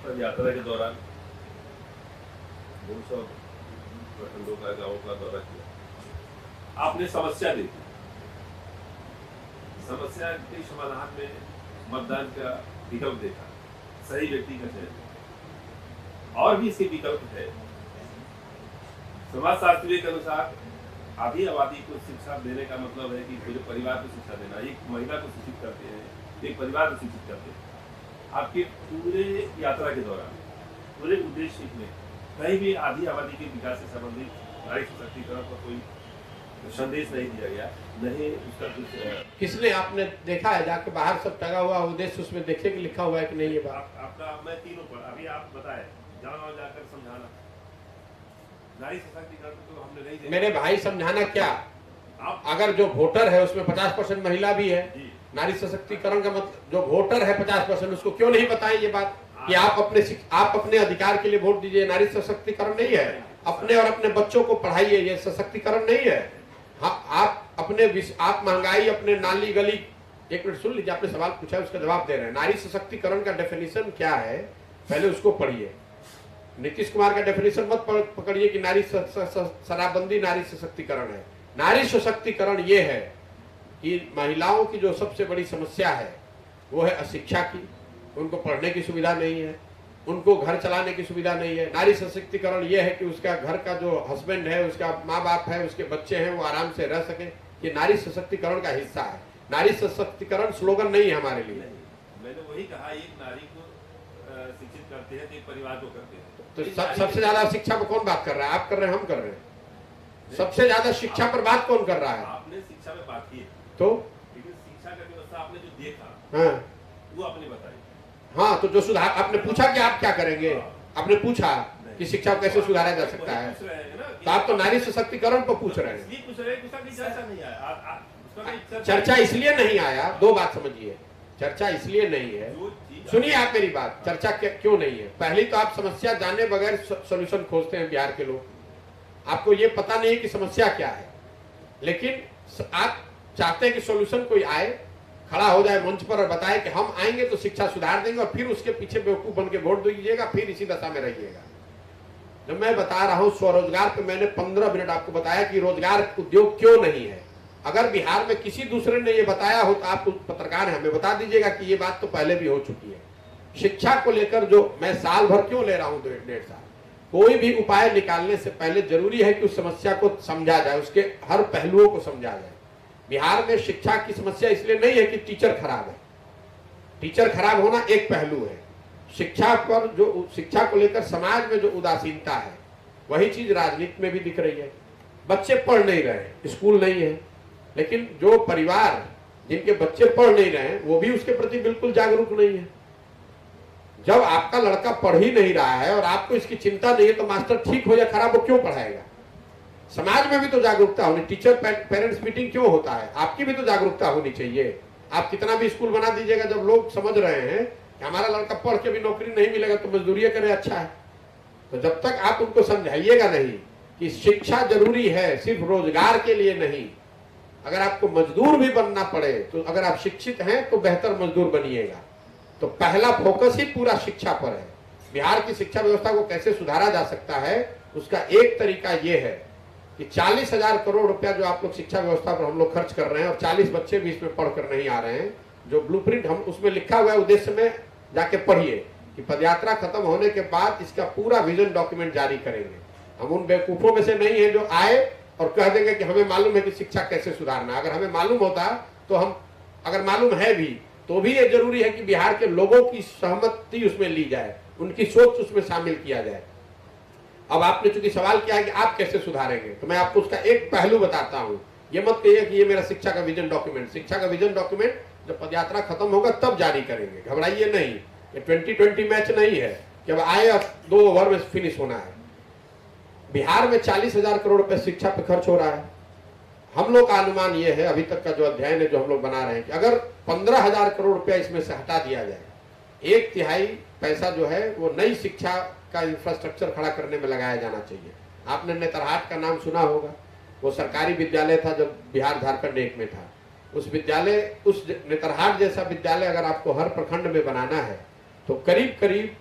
पद यात्रा के दौरान 200 प्रखंडों का, गांवों का दौरा किया। आपने समस्या देखी, समस्या के समाधान में मतदान का विकल्प देखा, सही व्यक्ति का चयन। और भी इसके विकल्प है। समाजशास्त्री के अनुसार आधी आबादी को शिक्षा देने का मतलब है कि पूरे परिवार को शिक्षा देना। एक महिला को शिक्षित करते हैं, एक परिवार को शिक्षित करते हैं। आपके पूरे यात्रा के दौरान, पूरे उद्देश्य में कहीं भी आधी आबादी के विकास से संबंधित नारी सशक्तिकरण का कोई संदेश नहीं दिया गया, नहीं उसका कुछ। किसने आपने देखा है जाके बाहर सब टंगा हुआ उद्देश्य उसमें देखे कि लिखा हुआ है कि नहीं? ये बात आपका मैं तीनों पर अभी आप बताए, गाँव जाकर समझाना नारी सशक्तिकरण तो हमने नहीं देखा। मेरे भाई समझाना क्या, आप अगर जो वोटर है उसमें 50% महिला भी है, नारी सशक्तिकरण का मतलब जो वोटर है 50%, उसको क्यों नहीं बताएं ये बात कि आप अपने अधिकार के लिए वोट दीजिए? नारी सशक्तिकरण नहीं है। अपने और अपने बच्चों को पढ़ाइए, ये सशक्तिकरण नहीं है। हाँ, आप महंगाई, अपने नाली गली, एक मिनट सुन लीजिए, आपने सवाल पूछा है उसका जवाब दे रहे हैं। नारी सशक्तिकरण का डेफिनेशन क्या है, पहले उसको पढ़िए। नीतीश कुमार का डेफिनेशन मत पकड़िए कि नारी शराबबंदी नारी सशक्तिकरण है। नारी सशक्तिकरण ये है कि महिलाओं की जो सबसे बड़ी समस्या है वो है अशिक्षा की, उनको पढ़ने की सुविधा नहीं है, उनको घर चलाने की सुविधा नहीं है। नारी सशक्तिकरण ये है कि उसका घर का जो हस्बैंड है, उसका माँ बाप है, उसके बच्चे हैं, वो आराम से रह सके। ये नारी सशक्तिकरण का हिस्सा है। नारी सशक्तिकरण स्लोगन नहीं है हमारे लिए। मैंने वही कहा, एक नारी को शिक्षित करते हैं तो एक परिवार को करते हैं। तो सबसे ज्यादा शिक्षा पर कौन बात कर रहा है? आप कर रहे हैं, हम कर रहे हैं। सबसे ज्यादा शिक्षा पर बात कौन कर रहा है? आपने शिक्षा में बात की है, तो लेकिन शिक्षा का व्यवस्था आपने जो देखा, हाँ, वो आपने बताई। हाँ, तो जो सुधार आपने पूछा कि आप क्या करेंगे, आपने पूछा कि शिक्षा को कैसे सुधारा जा सकता है, तो आप तो नारी सशक्तिकरण पर पूछ रहे हैं। चर्चा इसलिए नहीं आया, दो बात समझिए, चर्चा इसलिए नहीं है। सुनिए आप मेरी बात, चर्चा क्यों नहीं है? पहली तो आप समस्या जाने बगैर सॉल्यूशन खोजते हैं बिहार के लोग। आपको ये पता नहीं है कि समस्या क्या है, लेकिन आप चाहते हैं कि सॉल्यूशन कोई आए, खड़ा हो जाए मंच पर और बताए कि हम आएंगे तो शिक्षा सुधार देंगे, और फिर उसके पीछे बेवकूफ बन के वोट दीजिएगा, फिर इसी दशा में रहिएगा। जब मैं बता रहा हूं स्वरोजगार पे, मैंने 15 मिनट आपको बताया कि रोजगार उद्योग क्यों नहीं है। अगर बिहार में किसी दूसरे ने ये बताया हो तो आप पत्रकार हैं, हमें बता दीजिएगा कि ये बात तो पहले भी हो चुकी है। शिक्षा को लेकर जो मैं साल भर क्यों ले रहा हूं, 1.5 साल, कोई भी उपाय निकालने से पहले जरूरी है कि उस समस्या को समझा जाए, उसके हर पहलुओं को समझा जाए। बिहार में शिक्षा की समस्या इसलिए नहीं है कि टीचर खराब है। टीचर खराब होना एक पहलू है। शिक्षा पर जो शिक्षा को लेकर समाज में जो उदासीनता है, वही चीज राजनीति में भी दिख रही है। बच्चे पढ़ नहीं रहे, स्कूल नहीं है, लेकिन जो परिवार जिनके बच्चे पढ़ नहीं रहे हैं वो भी उसके प्रति बिल्कुल जागरूक नहीं है। जब आपका लड़का पढ़ ही नहीं रहा है और आपको इसकी चिंता नहीं है, तो मास्टर ठीक हो या खराब हो क्यों पढ़ाएगा? समाज में भी तो जागरूकता होनी। टीचर पेरेंट्स मीटिंग क्यों होता है? आपकी भी तो जागरूकता होनी चाहिए। आप कितना भी स्कूल बना दीजिएगा, जब लोग समझ रहे हैं कि हमारा लड़का पढ़ के भी नौकरी नहीं मिलेगा तो मजदूरी करे, अच्छा है। तो जब तक आप उनको समझाइएगा नहीं कि शिक्षा जरूरी है, सिर्फ रोजगार के लिए नहीं, अगर आपको मजदूर भी बनना पड़े तो अगर आप शिक्षित हैं तो बेहतर मजदूर बनिएगा। तो पहला फोकस ही पूरा शिक्षा पर है। बिहार की शिक्षा व्यवस्था को कैसे सुधारा जा सकता है, उसका एक तरीका यह है कि 40,000 करोड़ रुपया जो आप लोग शिक्षा व्यवस्था पर हम लोग खर्च कर रहे हैं, और 40 बच्चे भी इसमें पढ़कर नहीं आ रहे हैं, जो ब्लूप्रिंट हम उसमें लिखा हुआ है, उद्देश्य में जाके पढ़िए कि पदयात्रा खत्म होने के बाद इसका पूरा विजन डॉक्यूमेंट जारी करेंगे। हम उन बेवकूफों में से नहीं है जो आए और कह देंगे कि हमें मालूम है कि शिक्षा कैसे सुधारना। अगर हमें मालूम होता तो हम, अगर मालूम है भी तो भी ये जरूरी है कि बिहार के लोगों की सहमति उसमें ली जाए, उनकी सोच उसमें शामिल किया जाए। अब आपने चूंकि सवाल किया है कि आप कैसे सुधारेंगे, तो मैं आपको उसका एक पहलू बताता हूं। ये मत कहिए कि ये मेरा शिक्षा का विजन डॉक्यूमेंट। शिक्षा का विजन डॉक्यूमेंट जब पदयात्रा खत्म होगा तब जारी करेंगे, घबराइए नहीं। ये 2020 मैच नहीं है कि अब आए अब 2 ओवर में फिनिश होना है। बिहार में 40,000 करोड़ रुपए शिक्षा पे खर्च हो रहा है। हम लोग का अनुमान ये है, अभी तक का जो अध्ययन है जो हम लोग बना रहे हैं, कि अगर 15,000 करोड़ रुपया इसमें से हटा दिया जाए, 1/3 पैसा जो है वो नई शिक्षा का इंफ्रास्ट्रक्चर खड़ा करने में लगाया जाना चाहिए। आपने नेतरहाट का नाम सुना होगा, वो सरकारी विद्यालय था जब बिहार झारखंड एक में था। उस विद्यालय, उस नेतरहाट जैसा विद्यालय अगर आपको हर प्रखंड में बनाना है तो करीब करीब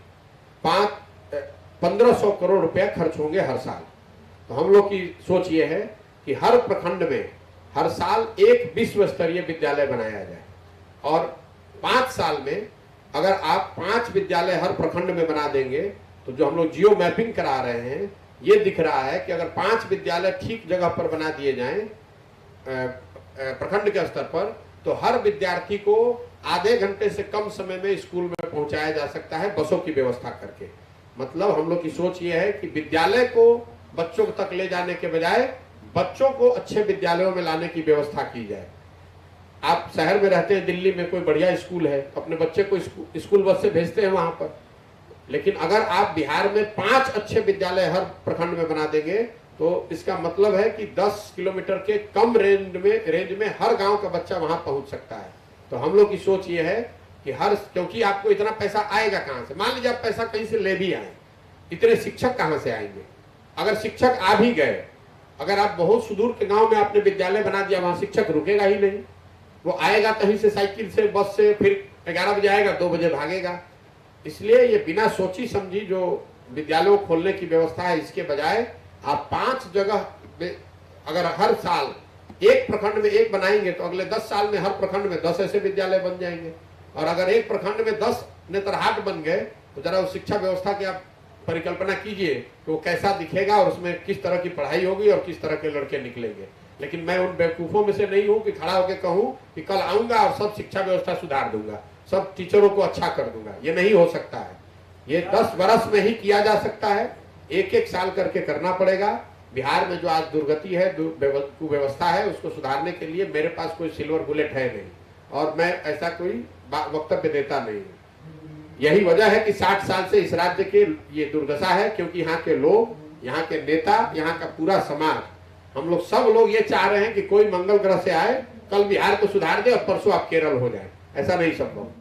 1500 करोड़ रुपया खर्च होंगे हर साल। तो हम लोग की सोच ये है कि हर प्रखंड में हर साल एक विश्व स्तरीय विद्यालय बनाया जाए, और 5 साल में अगर आप 5 विद्यालय हर प्रखंड में बना देंगे तो जो हम लोग जियो मैपिंग करा रहे हैं ये दिख रहा है कि अगर 5 विद्यालय ठीक जगह पर बना दिए जाएं प्रखंड के स्तर पर, तो हर विद्यार्थी को आधे घंटे से कम समय में स्कूल में पहुंचाया जा सकता है बसों की व्यवस्था करके। मतलब हम लोग की सोच ये है कि विद्यालय को बच्चों तक ले जाने के बजाय बच्चों को अच्छे विद्यालयों में लाने की व्यवस्था की जाए। आप शहर में रहते हैं, दिल्ली में कोई बढ़िया स्कूल है, अपने बच्चे को स्कूल बस से भेजते हैं वहां पर, लेकिन अगर आप बिहार में 5 अच्छे विद्यालय हर प्रखंड में बना देंगे तो इसका मतलब है कि 10 किलोमीटर के कम रेंज में हर गांव का बच्चा वहां पहुंच सकता है। तो हम लोग की सोच ये है कि क्योंकि आपको इतना पैसा आएगा कहां से, मान लीजिए आप पैसा कहीं से ले भी आए, इतने शिक्षक कहां से आएंगे? अगर शिक्षक आ भी गए, अगर आप बहुत सुदूर के गांव में आपने विद्यालय बना दिया, वहां शिक्षक रुकेगा ही नहीं, वो आएगा कहीं से, साइकिल से, बस से, फिर 11 बजे आएगा, 2 बजे भागेगा। इसलिए ये बिना सोची समझी जो विद्यालयों को खोलने की व्यवस्था है, इसके बजाय आप 5 जगह अगर हर साल एक प्रखंड में एक बनाएंगे तो अगले 10 साल में हर प्रखंड में 10 ऐसे विद्यालय बन जाएंगे। और अगर एक प्रखंड में 10 नेतरहाट बन गए तो जरा उस शिक्षा व्यवस्था की आप परिकल्पना कीजिए कि वो कैसा दिखेगा और उसमें किस तरह की पढ़ाई होगी और किस तरह के लड़के निकलेंगे। लेकिन मैं उन बेवकूफों में से नहीं हूं कि खड़ा होकर कहूं कि कल आऊंगा और सब शिक्षा व्यवस्था सुधार दूंगा, सब टीचरों को अच्छा कर दूंगा। ये नहीं हो सकता है। ये 10 वर्ष में ही किया जा सकता है, एक साल करके करना पड़ेगा। बिहार में जो आज दुर्गति है, कुव्यवस्था है, उसको सुधारने के लिए मेरे पास कोई सिल्वर बुलेट है नहीं, और मैं ऐसा कोई वक्तव्य देता नहीं हूँ। यही वजह है कि 60 साल से इस राज्य के ये दुर्दशा है, क्योंकि यहाँ के लोग, यहाँ के नेता, यहाँ का पूरा समाज, हम लोग सब लोग ये चाह रहे हैं कि कोई मंगल ग्रह से आए, कल बिहार को सुधार दे और परसों आप केरल हो जाए। ऐसा नहीं संभव।